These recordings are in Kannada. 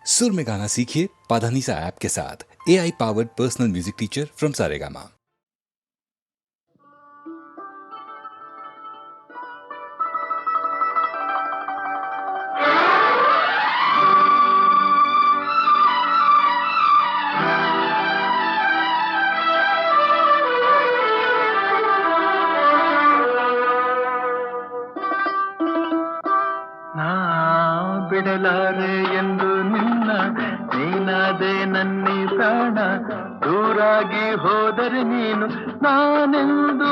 सुर में गाना सीखिए पाधानीसा ऐप के साथ। AI powered personal music teacher from Saregama. ಬಿಡಲಾರೆ ಎಂದು ನಿನ್ನ ನೀನಾದೆ ನನ್ನಿ ಪ್ರಾಣ ದೂರಾಗಿ ಹೋದರೆ ನೀನು ನಾನೆಂದು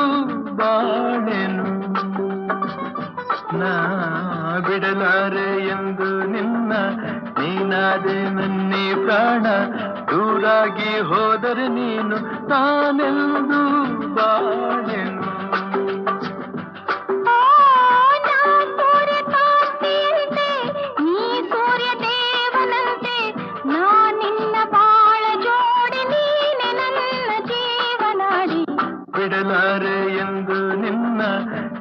ಬಾಳೆನು ನಾ ಬಿಡಲಾರೆ ಎಂದು ನಿನ್ನ ನೀನಾದೆ ನನ್ನಿ ಪ್ರಾಣ ದೂರಾಗಿ ಹೋದರೆ ನೀನು ನಾನೆಂದು ಬಾಳೆನು ಬಿಡಲಾರೆ ಎಂದು ನಿನ್ನ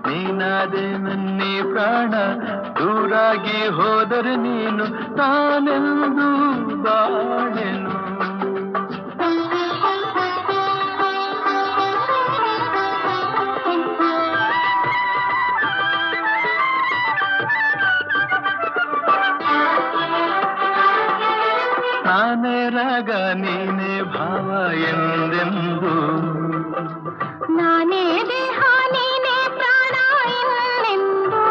ನೀನಾದೆ ನನ್ನಿ ಪ್ರಾಣ ದೂರಾಗಿ ಹೋದರೆ ನೀನು ನಾನೆಂದು ಬಾಳೆನು ನಾನೇ ರಾಗ ನೀನೇ ಭಾವ ಎಂದೆಂದು ನಾನೇ ದೇಹ ನೀನೇ ಪ್ರಾಣ ಎಂದೆಂದು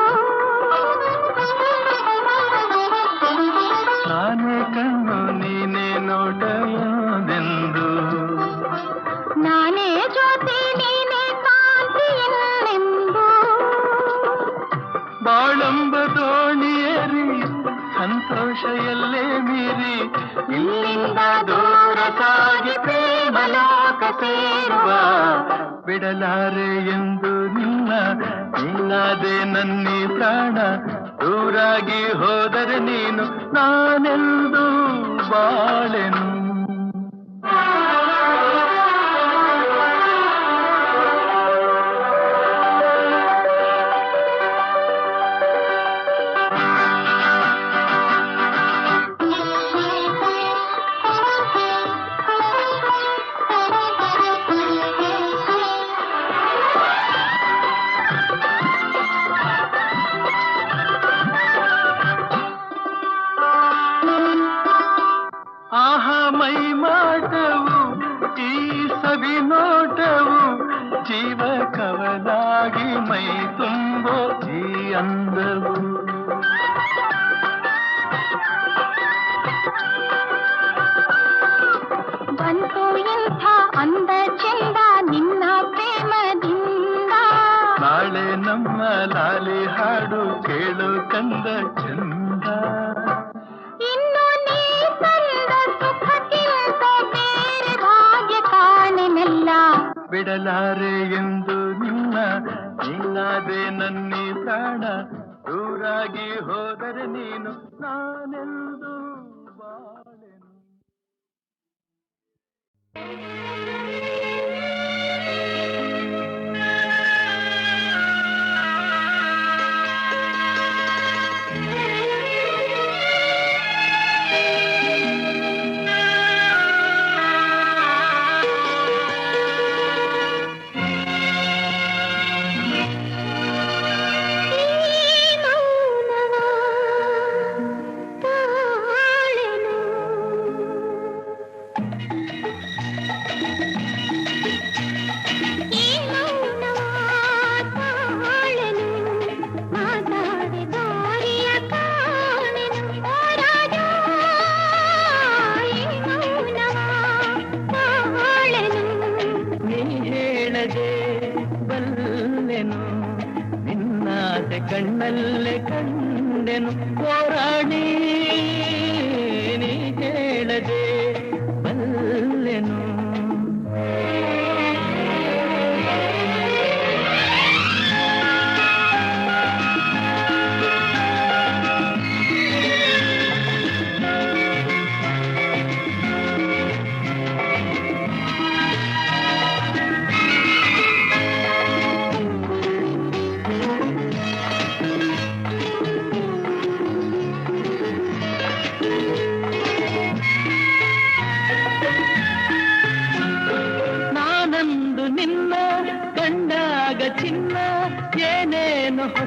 ನಾನೇ ಕಣ್ಣು ನೀನೇ ನೋಟ ಎಂದೆಂದು ನಾನೇ ಜ್ಯೋತಿ ನೀನೇ ಕಾಂತಿ ಎಂದೆಂದು ಬಾಳಂಬ ದೋಣಿಯೇರಿ ಸಂತೋಷ ಎಲ್ಲೇ ಮೀರಿ ಇಲ್ಲಿಂದ ದೂರ ಸಾಗಿ ಪ್ರೇಮ ಲೋಕ ಸೇರುವ ಬಿಡಲಾರೆ ಎಂದು ನಿನ್ನ ನೀನಾದೆ ನನ್ನಿ ಪ್ರಾಣ ದೂರಾಗಿ ಹೋದರೆ ನೀನು ನಾನೆಂದು ಬಾಳೆನು ಮೈ ಮಾಟವು ಈ ಸವಿ ನೋಟವು ಜೀವ ಕವಲಾಗಿ ಮೈ ತುಂಬೋ ಈ ಅಂದವು ಬಂತು ಇಂಥ ಅಂದ ಚೆಂದ ನಿನ್ನ ಪ್ರೇಮದಿಂದ ನಾಳೆ ನಮ್ಮ ಲಾಲಿ ಹಾಡು ಕೇಳು ಕಂದ ಚಂದ ಇನ್ನು ನೀ ತಂದ ಸುಖಕ್ಕಿಂತ ಬೇರೆ ಭಾಗ್ಯ ಕಾಣೆನಲ್ಲ ಬಿಡಲಾರೆ ಎಂದು ನಿನ್ನ ನೀನಾದೆ ನನ್ನಿ ಪ್ರಾಣ ದೂರಾಗಿ ಹೋದರೆ ನೀನು ನಾನೆಂದು ಬಾಳೆನು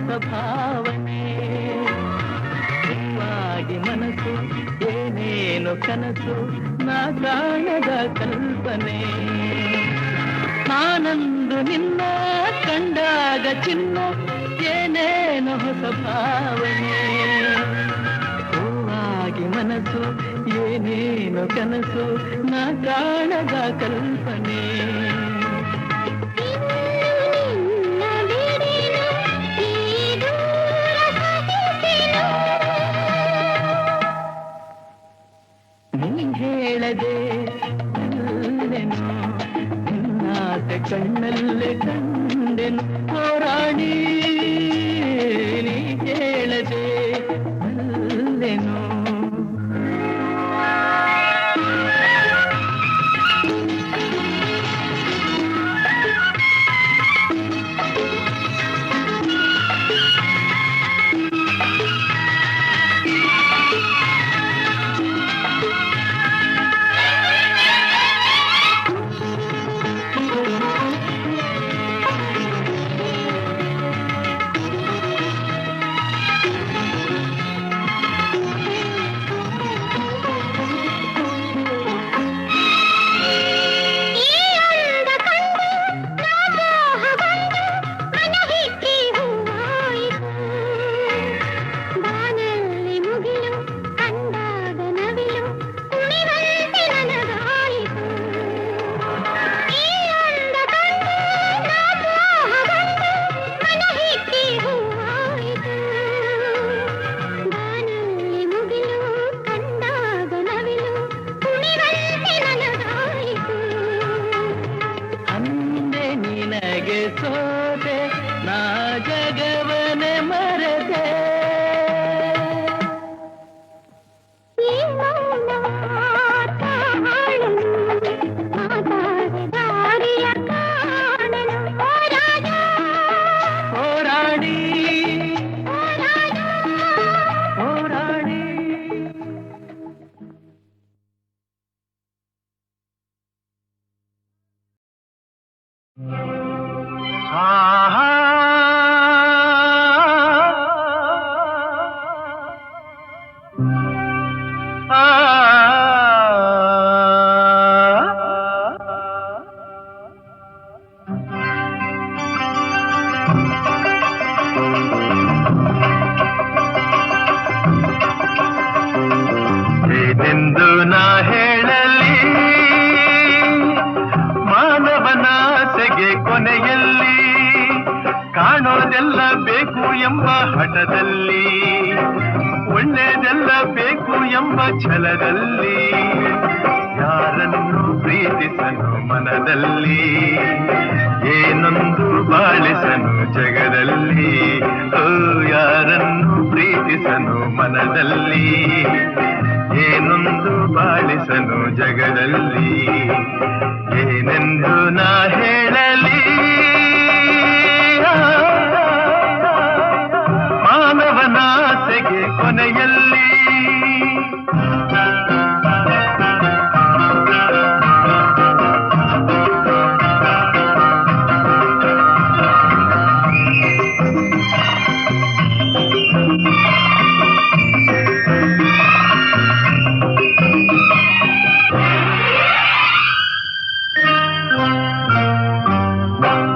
ಹೊಸ ಭಾವನೆ ಹೂವಾಗಿ ಮನಸ್ಸು ಏನೇನು ಕನಸು ನಾ ಕಾಣದ ಕಲ್ಪನೆ ನಾನಂದು ನಿನ್ನ ಕಂಡಾಗ ಚಿನ್ನ ಏನೇನು ಹೊಸ ಭಾವನೆ ಹೂವಾಗಿ ಮನಸ್ಸು ಏನೇನು ಕನಸು ನಾ ಕಾಣದ ಕಲ್ಪನೆ ಹೇಳದೆ ನಿನ್ನಾಸೆ ಕಣ್ಣಲ್ಲೇ ಕಂಡೆನು ಹೋರಾಡಿ ನೀ ಹೇಳದೆ ಅಲ್ಲೆನು ಸೋತೆ ನಾ ಜಗವನೆ ಮರೆತೆ ಹೋರಾಡಿ ಹೋರಾಡಿ ಏನೆಂದು ನಾ ಹೇಳಲಿ ಮಾನವನಾಸೆಗೆ ಕೊನೆಯಲ್ಲಿ ಕಾಣೋದೆಲ್ಲ ಬೇಕು ಎಂಬ ಹಠದಲ್ಲಿ ಒಳ್ಳೆಯದೆಲ್ಲ ಬೇಕು ಎಂಬ ಛಲದಲ್ಲಿ ಯಾರನ್ನು ಪ್ರೀತಿಸನು ಮನದಲ್ಲಿ ಏನೊಂದು ಬಾಳಿಸನು ಜಗದಲ್ಲಿ ಓ ಯಾರನ್ನು ಪ್ರೀತಿಸನು ಮನದಲ್ಲಿ ಏನೊಂದು ಬಾಳಿಸನು ಜಗದಲ್ಲಿ ಏನೆಂದು ನಾ ಹೇಳಲಿ ಮಾನವನಾಸೆಗೆ ಕೊನೆಯಲ್ಲಿ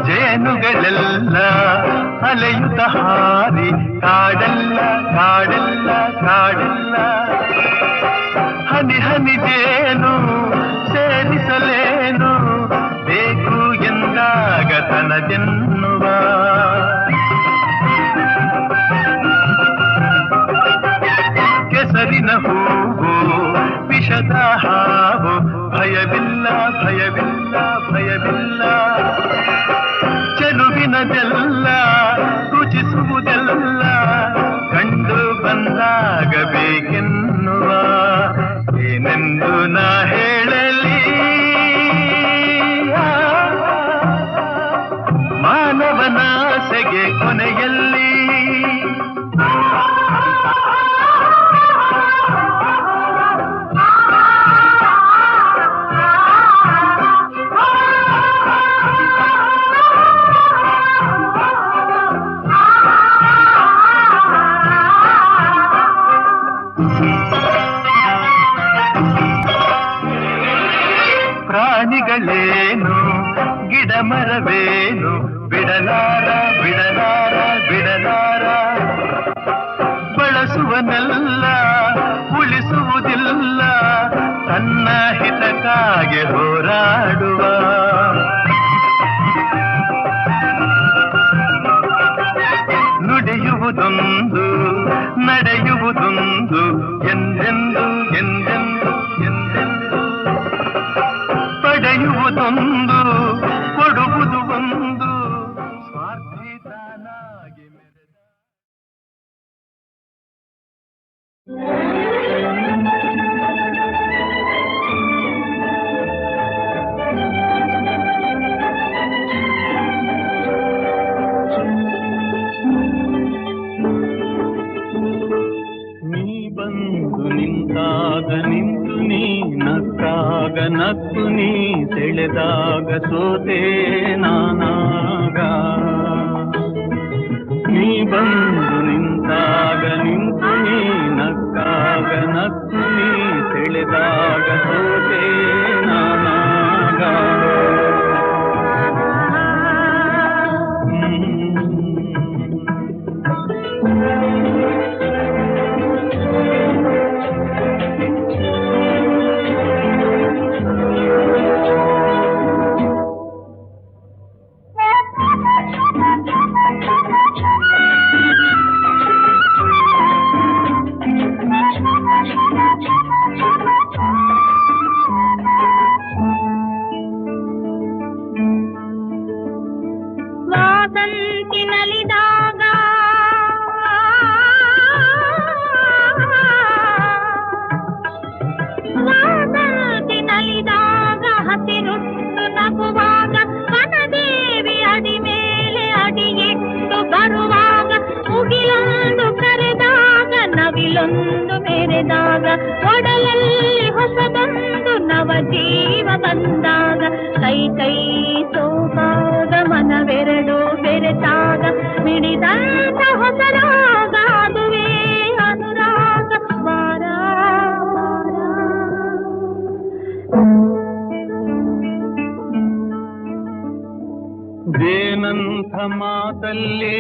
ಜೇನುಗಳೆಲ್ಲ ಅಲೆಯುತ್ತ ಹಾರಿ ಕಾಡೆಲ್ಲ ಕಾಡೆಲ್ಲ ಕಾಡೆಲ್ಲ ಹನಿ ಹನಿ ಜೇನು ಸೇರಿಸಲೇನು ಬೇಕು ಎಂದಾಗ ತನದೆನ್ನುವ ಕೆಸರಿನ ಹೂವು ವಿಷದ ಹಾವು ಭಯವಿಲ್ಲ ಭಯವಿಲ್ಲ ಭಯವಿಲ್ಲ ಚೆಲುವಿನದೆಲ್ಲ ರುಚಿಸುವುದೆಲ್ಲ ಕಂಡು ಬಂದಾಗಬೇಕೆನ್ನುವ ಏನೆಂದು ನಾ ಹೇಳಲಿ ಮಾನವನಾಸೆಗೆ ಕೊನೆಯಲ್ಲಿ ಗಿಡ ಮರವೇನು ಬಿಡಲಾರ ಬಿಡಲಾರ ಬಿಡಲಾರ ಬಳಸುವನೆಲ್ಲ ಉಳಿಸುವುದಿಲ್ಲ ತನ್ನ ಹಿತಕ್ಕಾಗಿ ಹೋರಾಡುವ ನುಡಿಯುವುದೊಂದು ನಡೆಯುವುದೊಂದು ಎಂದೆಂದು ಎಂದೆಂದು ಎಂದೆಂದು ಪಡೆಯುವುದೊಂದು ಕೊಡುವುದು ಒಂದು ಸ್ವಾರ್ಥಿತನಾಗಿ ಮೆರೆದ ನಿಂತಾಗ ನಿಂತು ನೀ ನಕ್ಕಾಗ ನಕ್ಕು ನೀ ಸೆಳೆದಾಗ ಸೋತೆ ನಾನಾಗ ನೀ ಬಂದು ನಿಂತಾಗ ನಿಂತು ನೀ ನಕ್ಕಾಗ ನಕ್ಕು ನೀ ಸೆಳೆದಾಗ ಸೋತೆ ನಾನಾಗ ಒಡಲಲ್ಲಿ ಹೊಸದೊಂದು ನವ ಜೀವ ಬಂದಾಗ ಕೈ ಕೈ ಸೋಪಾದ ಮನವೆರಡು ಬೆರೆತಾಗ ಮಿಡಿದಂತ ಹೊಸರಾಗ ಅದುವೇ ಅನುರಾಗ ವಾರ ದೇನಂಥ ಮಾತಲ್ಲಿ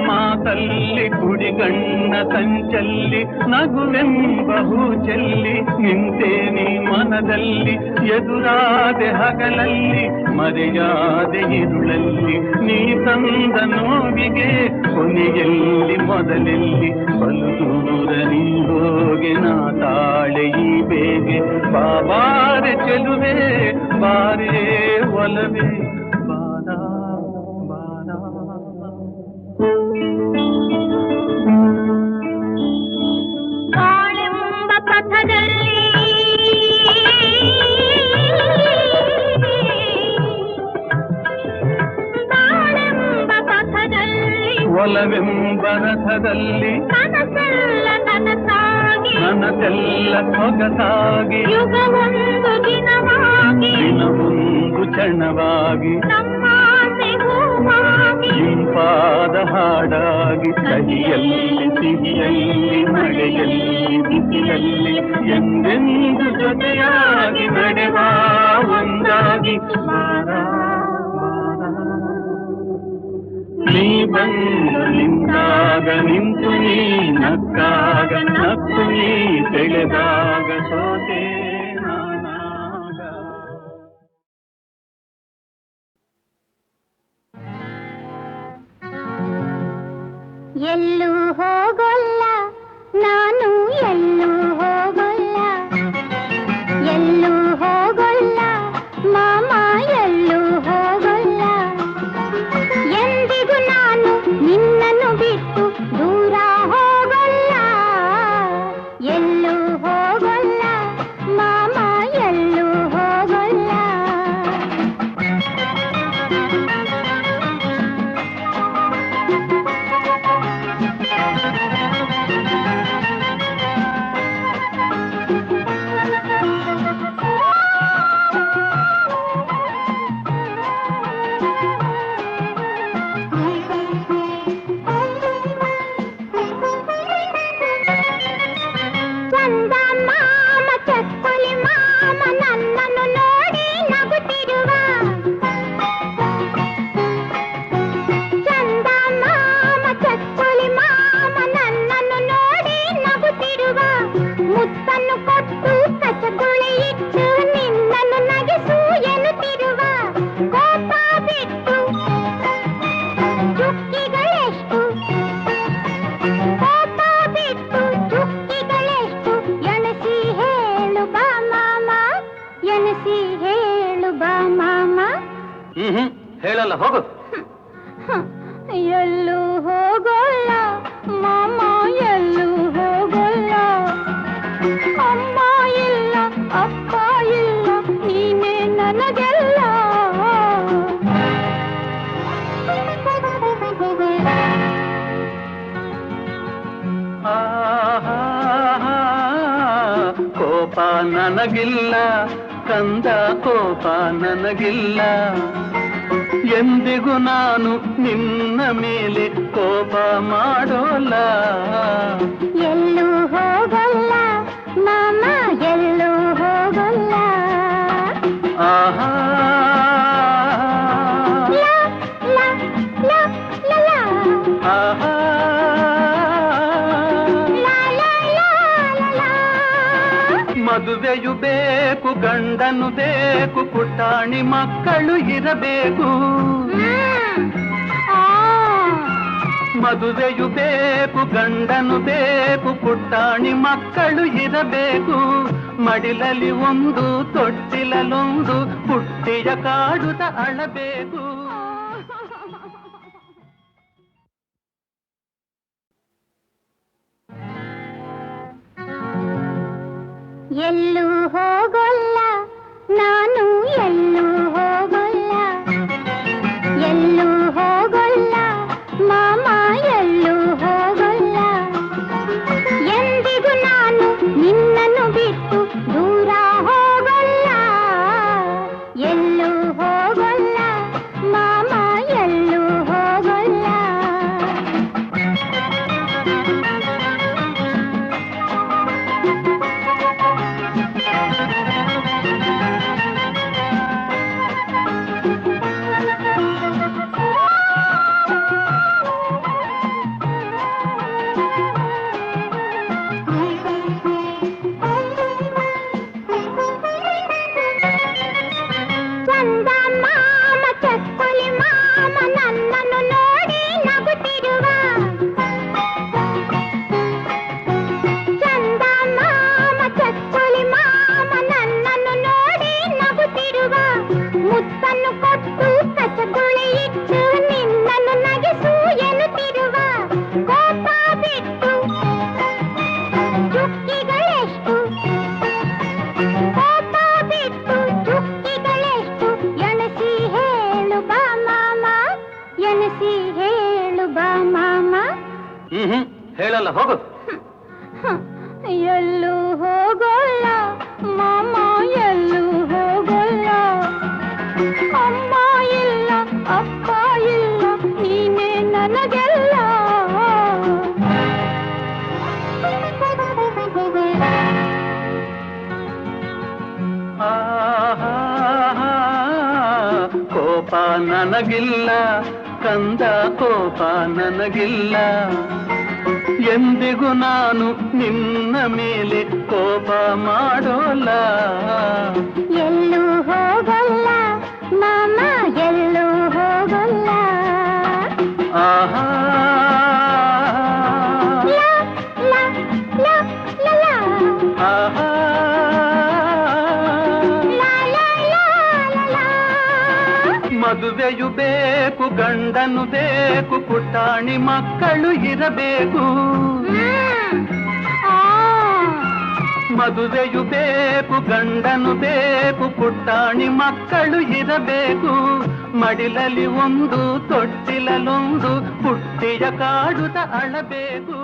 ಮಾತಲ್ಲಿ ಕುಡಿಗಣ್ಣ ಸಂಚಲ್ಲಿ ನಗುವೆಂಬ ಹೂ ಚೆಲ್ಲಿ ನಿಂತೇನಿ ಮನದಲ್ಲಿ ಎದುರಾದೆ ಹಗಲಲ್ಲಿ ಮರೆಯಾದೆ ಇರುಳಲ್ಲಿ ನೀ ತಂದ ನೋವಿಗೆ ಕೊನೆಯಲ್ಲಿ ಮೊದಲೆಲ್ಲಿ ಬಲು ದೂರ ನೀ ಹೋಗೆ ನಾ ತಾಳೆ ಈ ಬೇಗೆ ಬಾಬಾರೆ ಚೆಲುವೆ ಬಾರೇ ಒಲವೇ ಬಾಳೆಂಬ ಪಥದಲ್ಲಿ ಒಲವೆಂಬ ರಥದಲ್ಲಿ ಕನಸೆಲ್ಲ ನನಸಾಗಿ ನನಸೆಲ್ಲ ಸೊಗಸಾಗಿ ಯುಗವೊಂದು ದಿನವಾಗಿ ದಿನವೊಂದು ಕ್ಷಣವಾಗಿ ನಮ್ಮಾಸೆ ಹೂವಾಗಿ ಇಂಪಾದ ಹಾಡಾಗಿ ಕಹಿಯಲ್ಲಿ ಸಿಹಿಯಲ್ಲಿ ಮಳೆಯಲ್ಲಿ ಬಿಸಿಲಲ್ಲಿ ಎಂದೆಂದು ಜೊತೆಯಾಗಿ ನಡೆವ ಒಂದಾಗಿ ನೀ ಬಂದು ನಿಂತಾಗ ನಿಂತು ನೀ ನಕ್ಕಾಗ ನಕ್ಕು ನೀ ಬೆಳೆದಾಗ ಸೋತೆ ನಾನಾಗ ಎಲ್ಲೂ ಹೋಗೋಲ್ಲ ನಾನು ಎಲ್ಲೂ ಹೋಗೋಲ್ಲ ಎಲ್ಲೂ ಹೋಗೋಲ್ಲ ಮಾಮ ಎಲ್ಲೂ ಹೋಗೋಲ್ಲ ಎಂದಿಗೂ ನಾನು ನಿನ್ನನ್ನು ಬಿಟ್ಟು ದೂರ ಹೋಗೋಲ್ಲ ಎಲ್ಲೂ ಹೋಗೋಲ್ಲ ಮಾಮ ಎಲ್ಲೂ ಹೋಗೋಲ್ಲ ಕೋಪ ನನಗಿಲ್ಲ ಕಂದ ಕೋಪ ನನಗಿಲ್ಲ ಎಂದಿಗೂ ನಾನು ನಿನ್ನ ಮೇಲೆ ಕೋಪ ಮಾಡೋಲ್ಲ ಎಲ್ಲೂ ಹೋಗಲ್ಲ ಮಾಮ ಎಲ್ಲೂ ಹೋಗಲ್ಲ ಆಹಾ ಲಾ, ಲಾ, ಲಾ, ಲಾ, ಲಾ. ಆಹಾ ಲಾ, ಲಾ, ಲಾ, ಲಾ, ಲಾ. ಮದುವೆಯು ಬೇಕು ಗಂಡನು ಬೇಕು ಪುಟಾಣಿ ಮಕ್ಕಳು ಇರಬೇಕು ಆ. ಮದುವೆಯು ಬೇಕು ಗಂಡನು ಬೇಕು ಪುಟಾಣಿ ಮಕ್ಕಳು ಇರಬೇಕು ಮಡಿಲಲ್ಲಿ ಒಂದು ತೊಟ್ಟಿಲಲ್ಲೊಂದು ಪುಟ್ಟಿಯ ಕಾಡುತ್ತ ಅಳಬೇಕು ಎಲ್ಲೂ ಹೋಗಲ್ಲ ನಾನು ಎಲ್ಲೂ ಹೋಗಲ್ಲ ಎಲ್ಲೂ ಹೋಗಲ್ಲ ಮಾಮ ಎಲ್ಲೂ ಹೋಗಲ್ಲ ಎಂದಿಗೂ ನಾನು ನಿನ್ನನ್ನು ಬಿಟ್ಟು ದೂರ ಹೋಗಲ್ಲ ಎಲ್ಲೂ ಹೋಗಲ್ಲ ಮಾಮ ಎಲ್ಲೂ ಹೋಗಲ್ಲ ಚಂದ ಮಾಮ ಚಕ್ಕುಲಿ ಮಾಮ ನನ್ನನ್ನು ನೋಡಿ ನಗುತ್ತಿರುವ ಚಂದ ಮಾಮ ಚಕ್ಕುಲಿ ಮಾಮ ನನ್ನನ್ನು ನೋಡಿ ನಗುತ್ತಿರುವ ಮುತ್ತನ್ನು ಕೊಟ್ಟು ಕಚಗುಳಿ ಇಟ್ಟು ನಿನ್ನನ್ನು ನಗಿಸು ಎನ್ನುತ್ತಿರುವ ಕೋಪ ಬಿಟ್ಟು ಚುಕ್ಕಿಗಳೆಷ್ಟು ಕೋಪ ಬಿಟ್ಟು ಚುಕ್ಕಿಗಳೆಷ್ಟು ಎಣಸಿ ಹೇಳು ಬಾ ಮಾಮ ಎಣಸಿ ಹೇಳು ಬಾ ಮಾಮ ಹೇಳಲ್ಲ ಹೋಗು ಎಲ್ಲೂ ಹೋಗಲ್ಲ ಮಾಮ ಎಲ್ಲೂ ಹೋಗಲ್ಲ ಅಮ್ಮ ಇಲ್ಲ ಅಪ್ಪ ಇಲ್ಲ ನೀನೇ ನನಗೆಲ್ಲ ಆಹಾ ಕೋಪ ನನಗಿಲ್ಲ ಕಂದ ಕೋಪ ನನಗಿಲ್ಲ ಎಂದಿಗೂ ನಾನು ನಿನ್ನ ಮೇಲೆ ಕೋಪ ಮಾಡೋಲ್ಲ ಎಲ್ಲೂ ಹೋಗಲ್ಲ ಮಾಮ ಎಲ್ಲೂ ಹೋಗಲ್ಲ ಆಹಾ ಲಾ, ಲಾ, ಲಾ, ಲಾ, ಲಾ. ಆಹಾ ಲಾ, ಲಾ, ಲಾ, ಲಾ, ಲಾ. ಮದುವೆಯು ಬೇಕು ಗಂಡನು ಬೇಕು ಪುಟಾಣಿ ಮಕ್ಕಳು ಇರಬೇಕು ಆ. ಮದುವೆಯು ಬೇಕು ಗಂಡನು ಬೇಕು ಪುಟಾಣಿ ಮಕ್ಕಳು ಇರಬೇಕು ಮಡಿಲಲ್ಲಿ ಒಂದು ತೊಟ್ಟಿಲಲ್ಲೊಂದು ಪುಟ್ಟಿಯ ಕಾಡುತ್ತ ಅಳಬೇಕು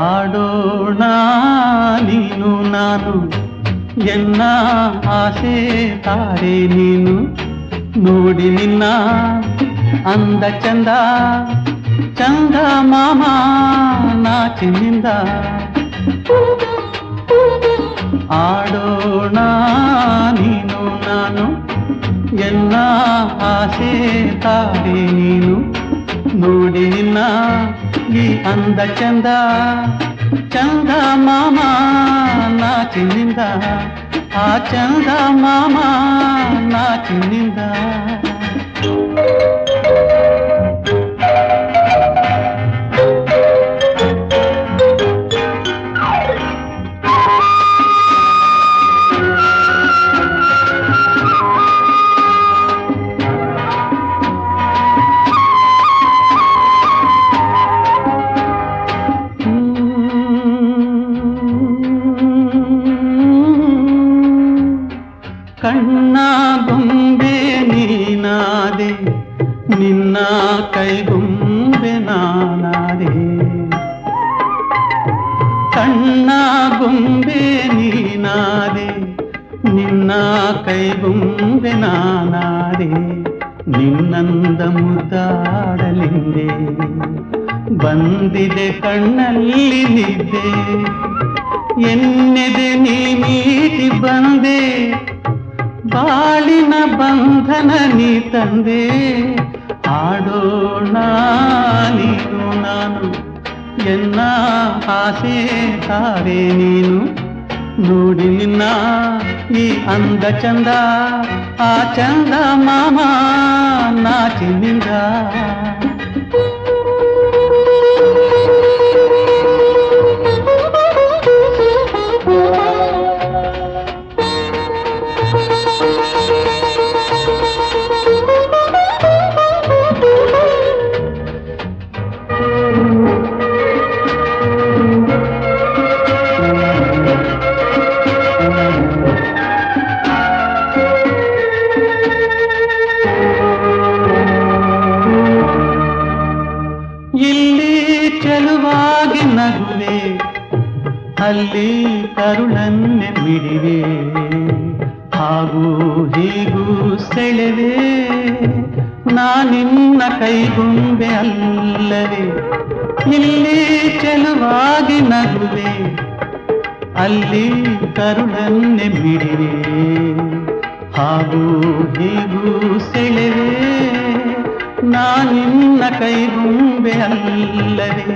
ಆಡೋಣ ನೀನು ನಾನು ಎನ್ನ ಆಸೆ ತಾರೆ ನೀನು ನೋಡಿ ನಿನ್ನ ಅಂದ ಚಂದ ಚಂದ ಮಾಮ ನಾಚಿನಿಂದ ಆಡೋಣ ನೀನು ನಾನು ಎನ್ನ ಆಸೆ ತಾರೆ ನೀನು ನೋಡಿ ನಿನ್ನ ಈ ಅಂದ ಚಂದ ಚಂದ ಮಾಮ ನಾಚಿನಿಂದ ಆ ಚಂದ ಮಾಮ ನಾಚಿನಿಂದ ನಿನ್ನ ಕೈಗುಂಬೆ ನಾನಾದೆ ಕಣ್ಣ ಗೊಂಬೆ ನೀನಾದೆ ನಿನ್ನ ಕೈಗುಂಬೆ ನಾನಾದೆ ನಿನ್ನಂದ ಮುದ್ದಾಡಲಿಂದೆ ಬಂದಿದೆ ಕಣ್ಣಲ್ಲಿ ನಿದ್ದೆ ಎನ್ನೆದೆ ನೀ ಮೀಟಿ ಬಂದೆ ಬಾಳಿನ ಬಂಧನ ನೀ ತಂದೆ ಆಡೋಣ ನೀನು ನಾನು ಎನ್ನ ಆಸೆ ತಾರೆ ನೀನು ನೋಡಿ ನಿನ್ನ ಈ ಅಂದ ಚಂದ ಆ ಚಂದ ಮಾಮ ನಾಚಿನಿಂದ ಇಲ್ಲಿ ಚೆಲುವಾಗಿ ನಗುವೆ ಅಲ್ಲಿ ಕರುಳನ್ನೆ ಬಿಡಿವೆ ಹಾಗೂ ಹೀಗೂ ಸೆಳೆವೆ ನಾನಿನ್ನ ಕೈಗುಂಬೆ ಅಲ್ಲವೇ ಇಲ್ಲಿ ಚೆಲುವಾಗಿ ನಗುವೆ ಅಲ್ಲಿ ಕರುಳನ್ನೆ ಬಿಡಿವೆ ಹಾಗೂ ಹೀಗೂ ಸೆಳೆವೆ ನಾನಿನ್ನ ಕೈಗುಂಬೆ ಅಲ್ಲವೇ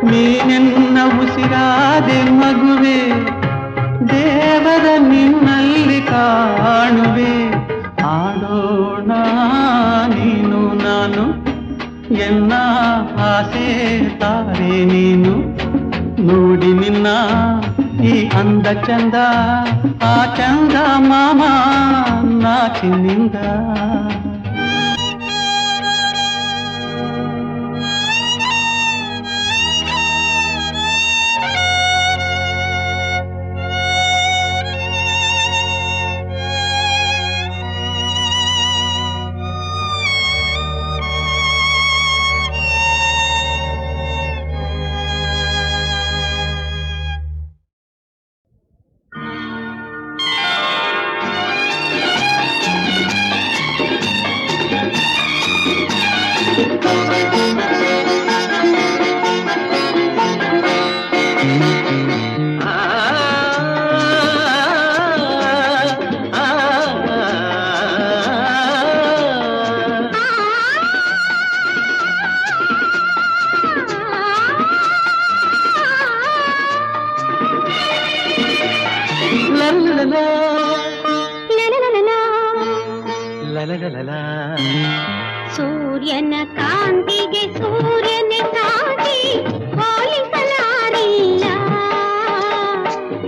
ನೀನೆನ್ನ ಉಸಿರಾದೆ ಮಗುವೆ ದೇವರ ನಿನ್ನಲ್ಲಿ ಕಾಣುವೆ ಆಡೋಣ ನೀನು ನಾನು ಎನ್ನ ಆಸೆ ತಾರೆ ನೀನು ನೋಡಿ ನಿನ್ನ ಈ ಅಂದ ಚಂದ ಆ ಚಂದ ಮಾಮ ನಾಚಿನಿಂದ ಸೂರ್ಯನ ಕಾಂತಿಗೆ ಸೂರ್ಯನ ಸಾಟಿ ಹೋಲಿಸಲಾರಿಲ್ಲ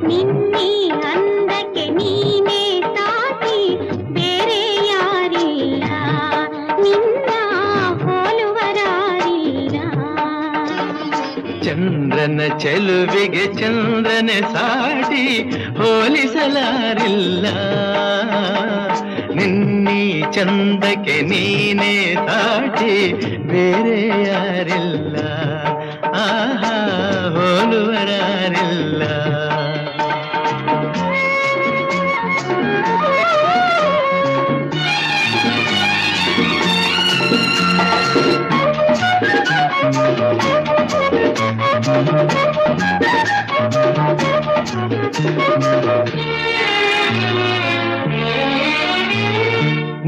ನಿನ್ನೆ ಅಂದಕ್ಕೆ ನೀನೇ ಸಾಟಿ ಬೇರೆ ಯಾರಿಲ್ಲ ನಿನ್ನ ಹೋಲುವರಾರಿಲ್ಲ ಚಂದ್ರನ ಚೆಲುವಿಗೆ ಚಂದ್ರನ ಸಾಟಿ ಹೋಲಿಸಲಾರಿಲ್ಲ ನಿನ್ನೀ ಚಂದಕ್ಕೆ ನೀನೇ ಸಾಟಿ ಬೇರೆ ಯಾರಿಲ್ಲ ಆಹಾ ಹೋಲುವರಾರಿಲ್ಲ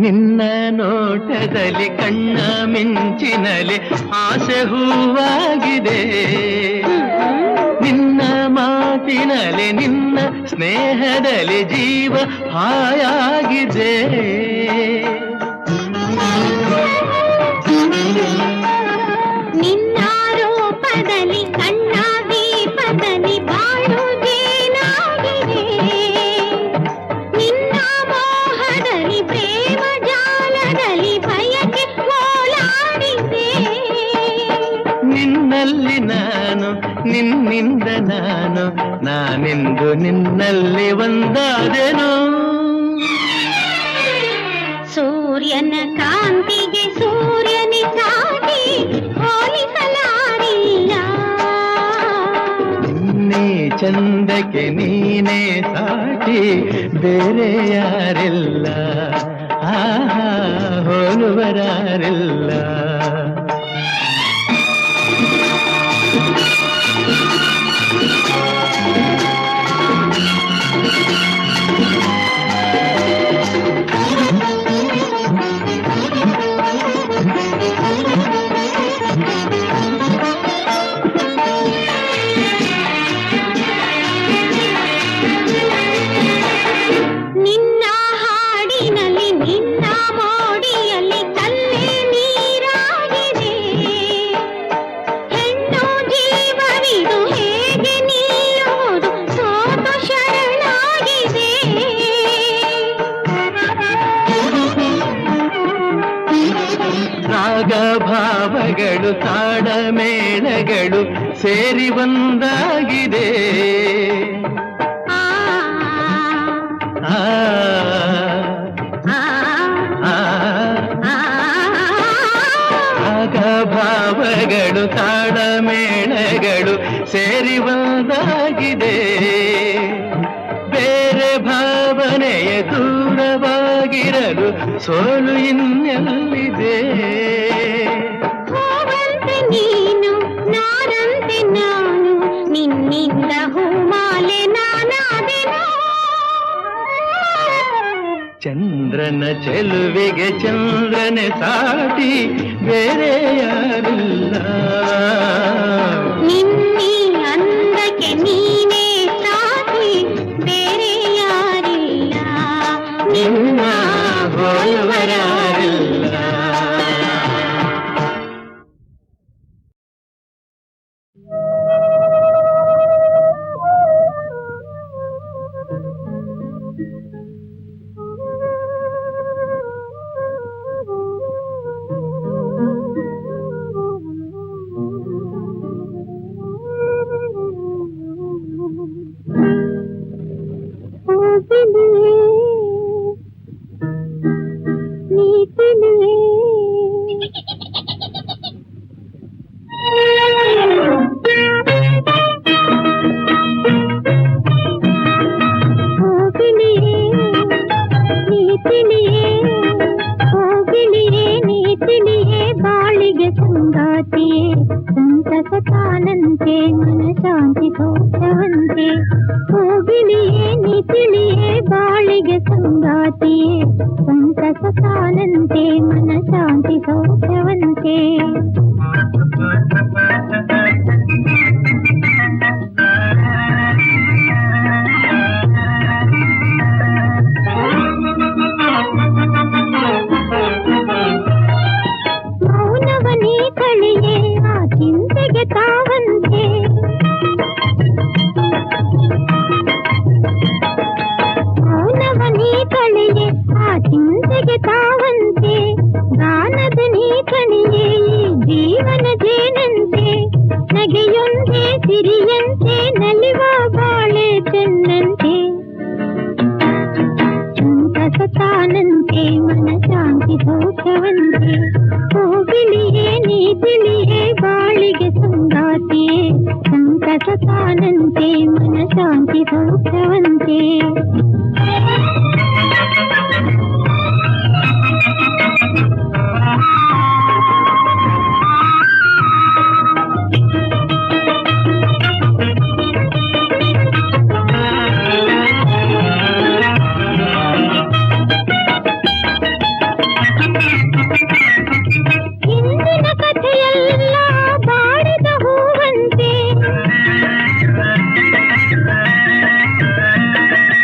ನಿನ್ನ ನೋಟದಲ್ಲಿ ಕಣ್ಣ ಮಿಂಚಿನಲ್ಲಿ ಆಸೆ ಹೂವಾಗಿದೆ ನಿನ್ನ ಮಾತಿನಲ್ಲಿ ನಿನ್ನ ಸ್ನೇಹದಲ್ಲಿ ಜೀವ ಹಾಯಾಗಿದೆ ನಿನ್ನ ರೂಪದಲ್ಲಿ ಕಣ್ಣ ದೀಪದಲ್ಲಿ ಬಾಳುವುದೇನಾಗಿದೆ ನಿನ್ನ ಮೋಹದಲ್ಲಿ ಪ್ರೇಮ ಜಾಲದಲ್ಲಿ ಬಯಕೆ ಓಲಾಡಿದೆ ನಿನ್ನಲ್ಲಿ ನಾನು ನಿನ್ನಿಂದ ನಾನು ನಾನೆಂದು ನಿನ್ನಲ್ಲಿ ಒಂದಾದೆನು ಸೂರ್ಯನ ಕಾಂತಿಗೆ ಚಂದಕ್ಕೆ ನೀನೇ ಸಾಟಿ ಬೇರೆ ಯಾರಿಲ್ಲ, ಆಹಾ ಹೋಲುವರಾರಿಲ್ಲ. ನಿನ್ನ ಹಾಡಿನಲ್ಲಿ ನಿನ್ನ ಮೋಡಿಯಲ್ಲಿ ಕಲ್ಲೇ ನೀರಾಗಿದೆ, ಹೆಣ್ಣು ಜೀವವಿದು ಹೇಗೆ ನಿಲ್ಲುವುದು ಸೋತು ಶರಣಾಗಿದೆ. ರಾಗ ಭಾವಗಳು ತಾಡ ಮೇಳಗಳು ಸೇರಿ ಒಂದಾಗಿದೆ. ಆ ಆ, ಆ ಆ, ಆ ರಾಗ ಭಾವಗಳು ತಾಡ ಮೇಳಗಳು ಸೇರಿ ಒಂದಾಗಿದೆ. ಬೇರೆ ಭಾವನೆಯ ದೂರವಾಗಿರಲು ಸೋಲು ಇನ್ನೆಲ್ಲಿದೆ. ಹೂವಂತೆ ನೀನು ನಾರಂತೆ ನಾನು, ನಿನ್ನಿಂದ ಹೂಮಾಲೆ ನಾನಾದೆನು. ಚಂದ್ರನ ಚೆಲುವೆಗೆ ಚಂದ್ರನೆ ಸಾಟಿ ಬೇರೆ ಯಾರಿಲ್ಲ. ನಿನ್ನಿ ಅಂದಕ್ಕೆ ನೀನೇ ಸಾಟಿ ಬೇರೆ ಯಾರಿಲ್ಲ, ನಿನ್ನ ಹೋಲುವರಾರಿಲ್ಲ. ಬಾಳಿಗೆ ಸಂಗಾತಿಯೇ ಸಂತಸ ತಾನಂತೆ ಮನ ಶಾಂತಿ ಸೌಖ್ಯವಂತೆ. ಹೋಗಿಳಿಯೇ ನೀ ತಿಳಿಯೇ ಬಾಳಿಗೆ ಸಂಗಾತಿಯೇ ಸಂತಸ ತಾನಂತೆ ಮನ ಶಾಂತಿ ಸೌಖ್ಯವಂತೆ. ಮೌನವನೇ ಕಳೆಯೇ ಆ ಚಿಂತೆಗೆ ತಾವಂತೆ, ಮೌನವನೇ ಕಳೆಯೇ ಆ ಚಿಂತೆಗೆ ತಾವಂತೆ. ಗಾನದ ನೀ ಕಣಿಯೇ ಈ ಜೀವನ ಜೇನಂತೆ, ನಗೆಯೊಂದೇ ಸಿರಿಯಂತೆ ನಲಿವ ಬಾಳೆ ಚೆನ್ನಂತೆ. ಸಂತಸ ತಾನಂತೆ ಮನ ಶಾಂತಿ ಸೌಖ್ಯವಂತೆ. ಹೋಗಿಳಿಯೇ ನೀ ತಿಳಿಯೇ ಬಾಳಿಗೆ ಸಂಗಾತಿಯೇ ಸಂತಸ ತಾನಂತೆ ಮನ ಶಾಂತಿ ಸೌಖ್ಯವಂತೆ. ಹಿಂದಿನ ಕಥೆಯೆಲ್ಲ ಬಾಡಿದ ಹೂವಂತೆ,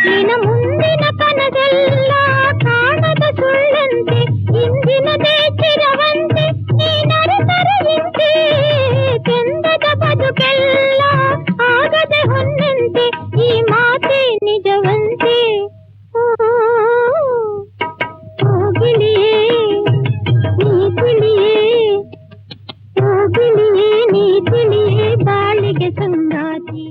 ನಿನ್ನ ಮುಂದಿನ ಕನಸೆಲ್ಲ ಕಾಣದ ಸುಳ್ಳಂತೆ. ಇಂದಿನದೇ ಚಿರವಂತೆ ನೀನರತರವಂತೆ, ಚಂದದ ಬದುಕೆಲ್ಲ ಆಗದೆ ಹೊನ್ನಂತೆ. ಈ ಮಾತೆ ನಿಜವಂತೆ. ಹೋಗಿಳಿಯೇ ನೀ ತಿಳಿಯೇ, ಹೋಗಿಳಿಯೇ ನೀ ತಿಳಿಯೇ ಬಾಳಿಗೆ ಸಂಗಾತಿ.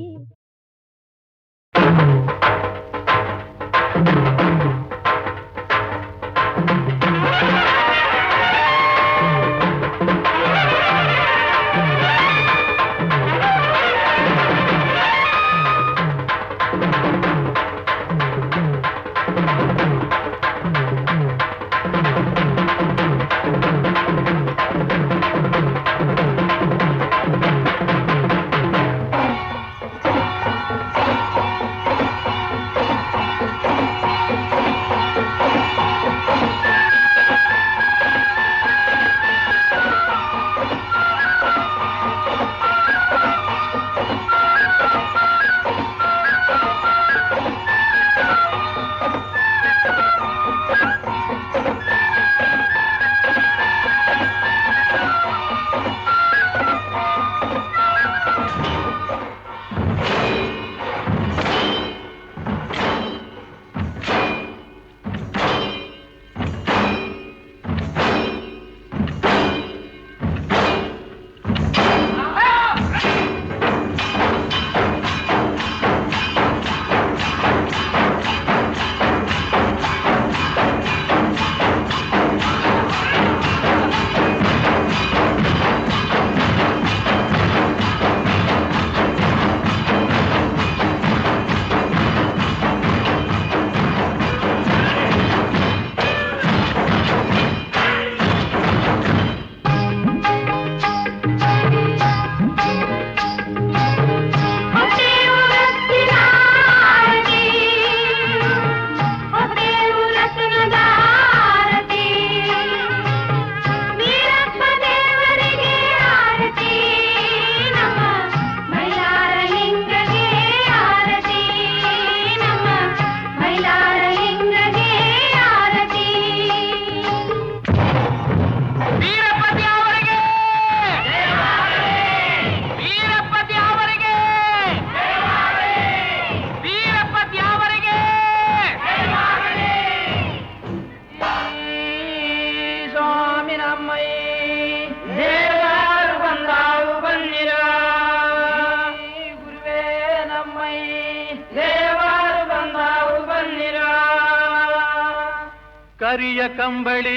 ಕರಿಯ ಕಂಬಳಿ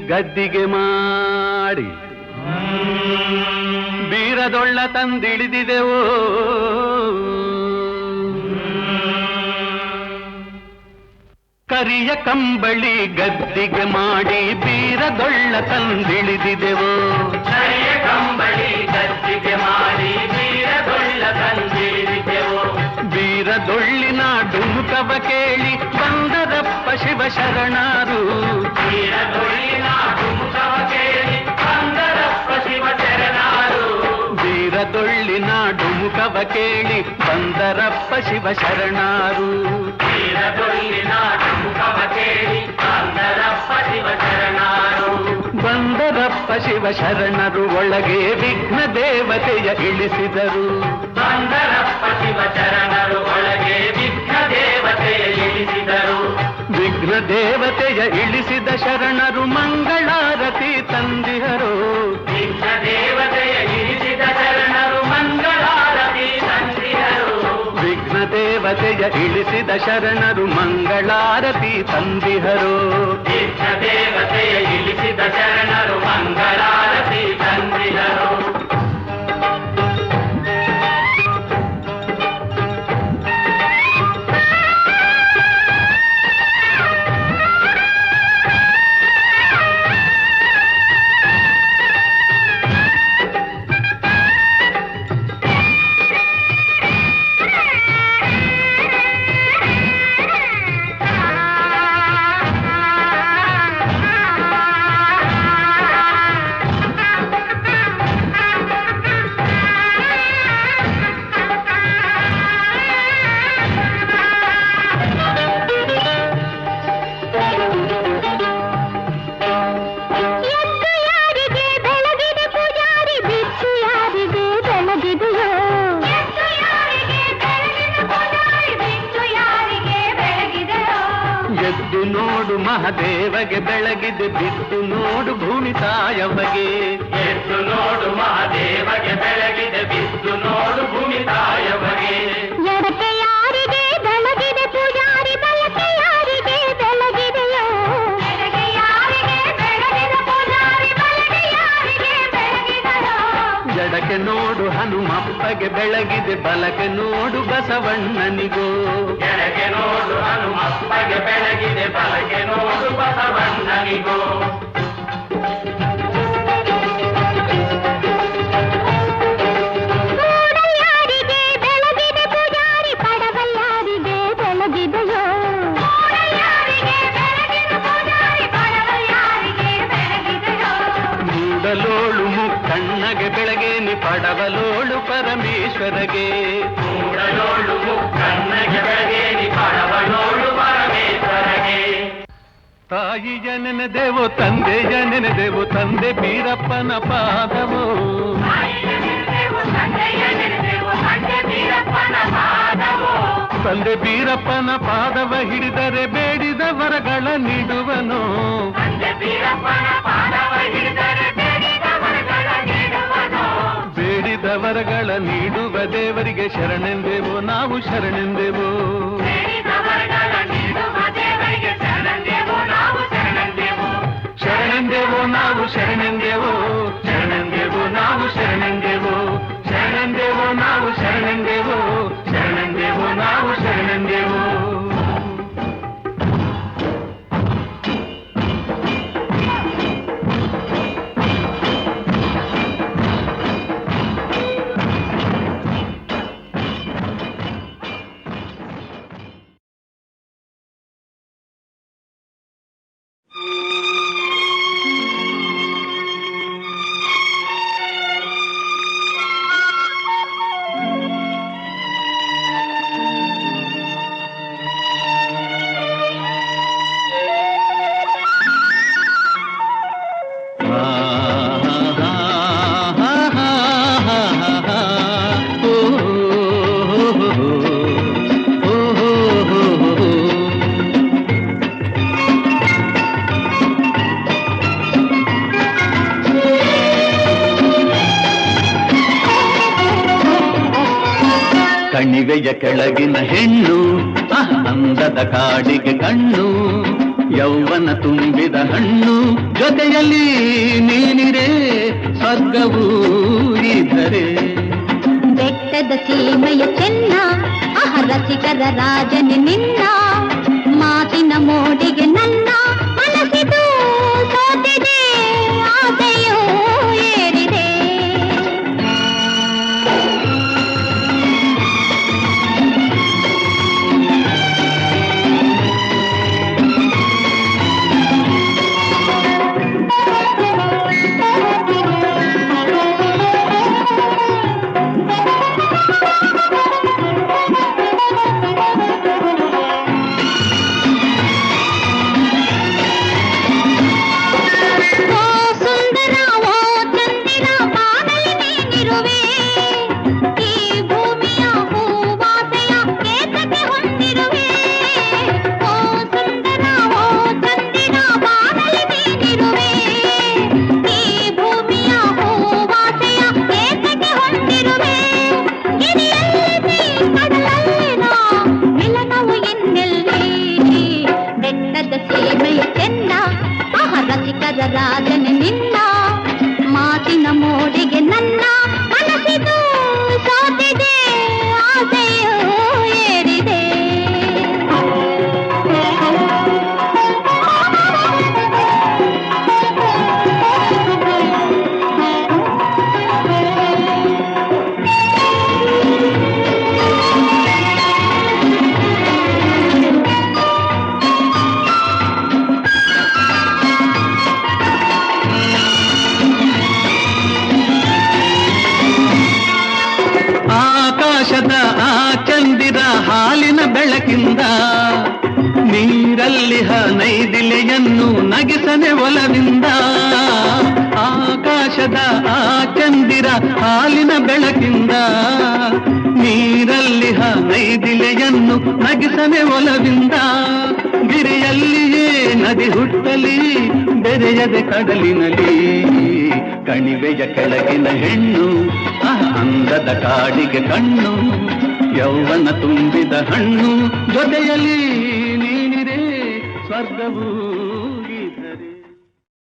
ಗದ್ದಿಗೆ ಮಾಡಿ ಬೀರದೊಳ್ಳ ತಂದಿಳಿದಿದೆವೋ ಕರಿಯ ಕಂಬಳಿ ಗದ್ದಿಗೆ ಮಾಡಿ ಬೀರದೊಳ್ಳ ತಂದಿಳಿದಿದೆವೋ ಕರಿಯ ಕಂಬಳಿ ಗದ್ದಿಗೆ ಮಾಡಿ ಬೀರದೊಳ್ಳ ತಂದಿಳಿದಿದೆವೋ ಬೀರದೊಳ್ಳಿನ ಡುಮುಕವ ಕೇಳಿ ಬಂದರಪ್ಪ ಶಿವ ಶರಣರು ಬೀರದೊಳ್ಳಿನ ಡುಮುಕವ ಕೇಳಿ ಬಂದರಪ್ಪ ಶಿವ ಶರಣರು ಬೀರದೊಳ್ಳಿನ ಡುಮುಕವ ಕೇಳಿ ಬಂದರಪ್ಪ ಶಿವ ಶರಣರು ಬೀರದೊಳ್ಳಿನ ಡುಮುಕವ ಕೇಳಿ ಬಂದರಪ್ಪ ಶಿವ ಶರಣರು ಬಂದರಪ್ಪ ಶಿವ ಶರಣರು ಒಳಗೆ ವಿಘ್ನ ದೇವತೆಯ ಇಳಿಸಿದರು ಬಂದರಪ್ಪ ಶಿವ ಶರಣರು ಒಳಗೆ ವಿಘ್ನ ದೇವತೆಯ ಇಳಿಸಿದರು ವಿಘ್ನ ದೇವತೆಯ ಇಳಿಸಿದ ಶರಣರು ಮಂಗಳಾರತಿ ತಂದಿಹರು ವಿಘ್ನ ದೇವತೆಯ ಇಳಿಸಿದ ಶರಣರು ಮಂಗಳಾರತಿ ತಂದಿಹರು ವಿಘ್ನ ದೇವತೆಯ ಇಳಿಸಿದ ಶರಣರು ಮಂಗಳಾರತಿ ತಂದಿಹರು ವಿಘ್ನ ದೇವತೆಯ ಇಳಿಸಿದ ಶರಣರು ಮಂಗಳಾರತಿ ತಂದಿಹರು ಮಹಾದೇವಗೆ ಬೆಳಗಿದೆ ಬಿದ್ದು ನೋಡು ಭೂಮಿ ತಾಯವ್ವಗೆ ಎದ್ದು ನೋಡು ಮಹಾದೇವಗೆ ಬೆಳಗಿದೆ ಬಿದ್ದು ನೋಡು ಭೂಮಿ ತಾಯವ್ವಗೆ ಎಡಕ್ಕೆ ಯಾರಿಗೆ ಬೆಳಗಿದೆ ಪೂಜಾರಿ ಬಲಕ್ಕೆ ಯಾರಿಗೆ ಬೆಳಗಿದೆಯೋ ಎಡಕ್ಕೆ ಯಾರಿಗೆ ಬೆಳಗಿದೆ ಪೂಜಾರಿ ಬಲಕ್ಕೆ ಯಾರಿಗೆ ಬೆಳಗಿದೆಯೋ ಎಡಕ್ಕೆ ನೋಡು ಹನುಮಪ್ಪಗೆ ಬೆಳಗಿದೆ ಬಲಕ್ಕೆ ನೋಡು ಬಸವಣ್ಣನಿಗೋ ಎಡಕ್ಕೆ ನೋಡು ಹನುಮಪ್ಪಗೆ ಬೆಳಗಿದೆ ಬಲಕ್ಕೆ ನೋಡು ಬಸವಣ್ಣನಿಗೋ ಯಾರಿಗೆ ಬೆಳಗಿದೆ ಪೂಜಾರಿ ಪಡವಲ್ಯಾರಿಗೆ ಬೆಳಗಿದೆಯೋ ಯಾರಿಗೆ ಬೆಳಗಿದೆ ಪೂಜಾರಿ ಪಡವಲ್ಯಾರಿಗೆ ಬೆಳಗಿದೆಯೋ ಮೂಡಲೋಳು ಮುಕ್ಕಣ್ಣಗೆ ಬೆಳಗೇನಿ ಪಡವಲೋಳು ಪರಮೇಶ್ವರಗೆ ಮೂಡಲೋಳು ಮುಕ್ಕಣ್ಣಗೆ ಬೆಳಗೇನಿ ಪಡವಲೋಳು ಪರಮೇಶ್ವರಗೆ ತಾಯಿಯ ನೆನೆದೆವು ತಂದೆಯ ನೆನೆದೆವು ತಂದೆ ಬೀರಪ್ಪನ ಪಾದವು ತಂದೆ ಬೀರಪ್ಪನ ಪಾದವ ಹಿಡಿದರೆ ಬೇಡಿದ ವರಗಳ ನೀಡುವನು ಬೇಡಿದ ವರಗಳ ನೀಡುವ ದೇವರಿಗೆ ಶರಣೆಂದೆವು ನಾವು ಶರಣೆಂದೆವು ಶರಣೆಂದೆವು ನಾವು ಶರಣೆಂದೆವು ಶರಣೆಂದೆವು ನಾವು ಶರಣೆಂದೆವು ಶರಣೆಂದೆವು ನಾವು ಶರಣೆಂದೆವು ಶರಣೆಂದೆವು ನಾವು ಶರಣೆಂದೆವು ಕಣಿವೆಯ ಕೆಳಗಿನ ಹೆಣ್ಣು ಅಂದದ ಕಾಡಿಗೆ ಕಣ್ಣು ಯೌವನ ತುಂಬಿದ ಹಣ್ಣು ಜೊತೆಯಲ್ಲಿ ನೀನಿರೆ ಸ್ವರ್ಗವೂ ಇದ್ದರೆ. ಬೆಟ್ಟದ ಸೀಮೆಯ ಚೆನ್ನ ರಸಿಕರ ರಾಜನಿ ನಿನ್ನ ಮಾತಿನ ಮೋಡಿಗೆ ನನ್ನ ಮನಸ್ಸಿದು ಸೋತಿದೆ ಆಸೆಯೂ ಏರಿದೆ. ರಾಜನ ನಿನ್ನ ಮಾತಿನ ಮೋಡಿಗೆ ನನ್ನ ಮನಸ್ಸಿದು ಸೋತಿದೆ ಆಸೆಯೂ ಏರಿದೆ. ಆಕಾಶದ ಆ ಚಂದಿರ ಹಾಲಿನ ಬೆಳಕಿಂದ ನೀರಲ್ಲಿ ನೈದಿಲೆಯನ್ನು ನಗಿಸನೆ ಒಲವಿಂದ. ಆಕಾಶದ ಆ ಚಂದಿರ ಹಾಲಿನ ಬೆಳಕಿಂದ ನೀರಲ್ಲಿ ನೈದಿಲೆಯನ್ನು ನಗಿಸನೆ ಒಲವಿಂದ. ಗಿರಿಯಲ್ಲಿಯೇ ನದಿ ಹುಟ್ಟಲಿ ಬೆರೆಯದೆ ಕಡಲಿನಲ್ಲಿ ಕಣಿವೆಯ ಕೆಳಗಿನ ಹೆಣ್ಣು ಅಂದದ ಕಾಡಿಗೆ ಕಣ್ಣು ಯೌವನ ತುಂಬಿದ ಹಣ್ಣು ಜೊತೆಯಲ್ಲಿ ನೀನಿರೆ ಸ್ವರ್ಗವೂ